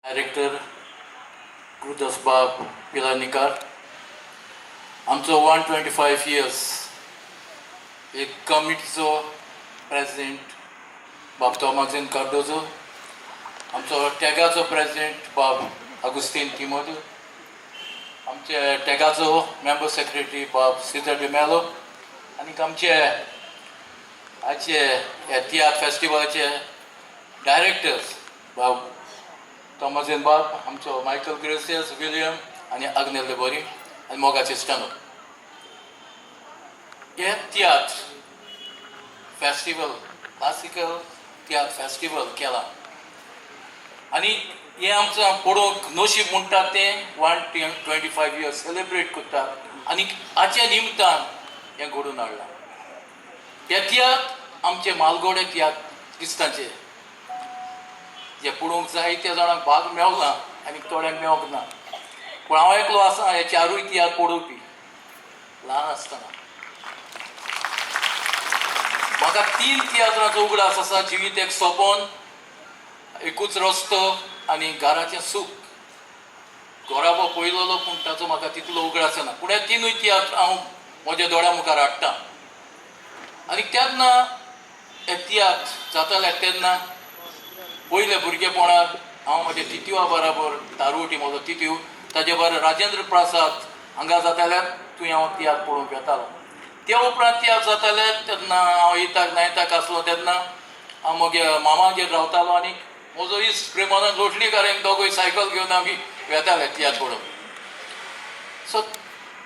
Director Gurudas बाब पिलानीकार आमचो 125 years एक कमिटीचो प्रेसिडेंट बाब तोमाजीन कार्दोजो, आमचो टॅगाचो प्रेसिडेंट बाब अगुस्तीन तिमोदो, आमचे टॅगाचो मेंबर सेक्रेटरी बाब सिजर डिमेलो आनी आमचे आजचे तियात्र फेस्टिवलाचे डायरेक्टर्स बाब तोमाजीन बाब, आमचो मायकल ग्रेसियस, विलियम आनी आग्नेल लेबोरी आनी मोगाचे स्टानो. हे tiatr festival classical tiatr festival केला आनी हे आमचो पडोवंक नशीब म्हणटात तें 125 years सेलिब्रेट करतात आनी हाच्या निमतान हें घडोवन हाडलां. हे तियात्र आमचे मालगोडे तियात्र क्रिस्तांचे जे पळोवंक जायत्या जाणांक भाग मेवना आनी थोड्यांक मेवंक ना, पूण हांव एकलो आसा हे चारूय तियात्र पळोवपी ल्हान आसतना. म्हाका 3 तियात्रांचो उगडास आसा. जिवीत एक सोपोन, एकूच रस्तो आनी घराचें सूख. घोराबो पयलोलो पूण ताचो म्हाका तितलो उगडास ना, पूण हे 3य तियात्र हांव म्हज्या दोळ्या मुखार हाडटां. आनी तेन्ना हे तियात्र जाताले तेन्ना पयले भुरगेपणांत हांव म्हज्या तितूवा बरोबर तारुवटी म्हजो तितूव ताजे बरोबर राजेंद्र प्रसाद हांगा जाताल्यार थंय हांव तियात्र पळोवंक येतालो. ते उपरांत तियात्र जाताले तेन्ना हांव 8th 9th आसलो तेन्ना हांव म्हज्या मामागेर रावतालो आनी म्हजो इश्ट प्रेमानंद लोटलीकार एक दोगूय सायकल घेवन आमी वेताले तियात्र पळोवंक. सो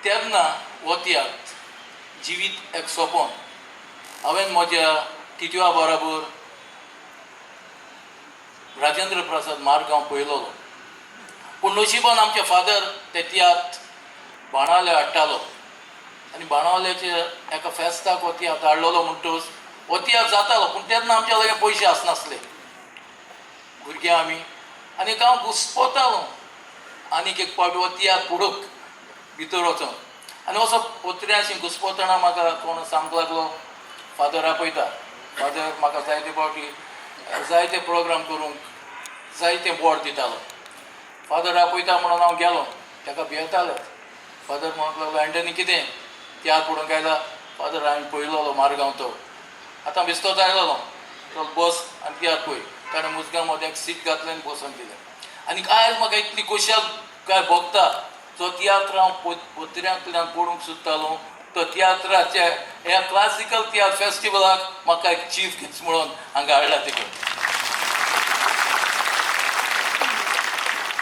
तेन्ना हो तियात्र जिवीत एक सोपोन हांवें म्हज्या तितूवा बरोबर राजेंद्र प्रसाद मारगांव पळयलोलो, पूण नशिबान आमचे फादर ते तियात्र बाणावले हाडटालो आनी बाणावल्याचे एका फेस्ताक हो तियात्र हाडलोलो म्हणटूच हो तियात्र जातालो. पूण तेन्ना आमच्या लागीं पयशे आसनासले, भुरगे आमी, आनी हांव घुस्पोतालो आनीक एक फावट हो तियात्र पळोवंक भितर वचून. आनी असो पत्र्याशी घुस्पोतना म्हाका कोण सांगूंक लागलो, फादर आपयता. फादर म्हाका जायते फावटी जायते प्रोग्राम करूंक जायते बोर्ड दितालो. फादर आपयता म्हणून हांव गेलो, ताका भियेताले. फादर म्हणूंक लागलो, एंटनी कितें तियात्र पळोवंक आयला? फादर हांवें पळयलोलो मारगांव तो, आतां बेश्टोच आयलोलो, चल बस आनी तियात्र पळय. ताणें मुजगांव मदें एक सीट घातलें आनी बसोवन दिलें. आनी आयज म्हाका इतली खोशयाल काय भोगता, जो तियात्र हांव पत्र्यांतल्यान पळोवंक सोदतालो तो तियात्राचे ह्या क्लासिकल तियात्र फेस्टिवलाक म्हाका एक चीफ गेस्ट म्हणून हांगा हाडला.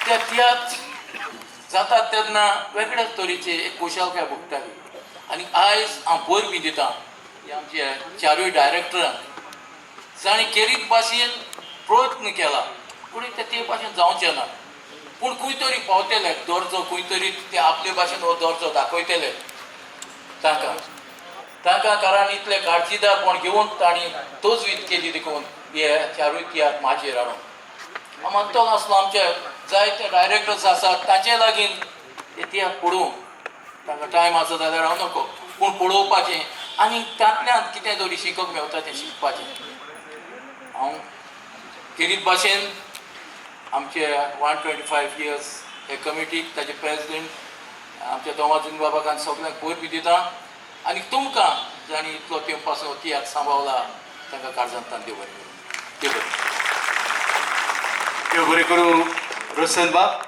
ते तियात्र जातात तेन्ना वेगळ्याच तरेचे एक खुशालकाय भोगताली. आनी आयज हांव भर बी दितां आमचे चारूय डायरेक्टरांक, जाणी केरीत भाशेन प्रयत्न केला पूण ते भाशेन जावचें ना. पूण खंय तरी पावतले दर्जो, खंय तरी ते आपले भाशेन हो दर्जो दाखयतले तांकां कारण इतले काळजीदारपण घेवन तांणी तजवीज केली देखून हे चारूय तियात्र म्हाजेर हाडून. हांव मागतलो नासलो आमचे जायते डायरेक्टर्स आसात तांचे लागीं हे तियात्र पळोवंक तांकां टायम आसा जाल्यार हांव नको, पूण पळोवपाचें आनी तांतल्यान कितें तरी शिकूंक मेवता तें शिकपाचें. हांव केरीत भाशेन आमचे 125 years हे कमिटीक ताचे प्रेसिडेंट आमच्या तोमाजीन बाबाक आनी सगळ्यांक भर बी दितां. आनी तुमकां जाणी इतलो तेंप पासून तियात्र सांबाळला तांकां काळजांतल्यान देव बरें करूं. देव बरें करूं रोशन बाब.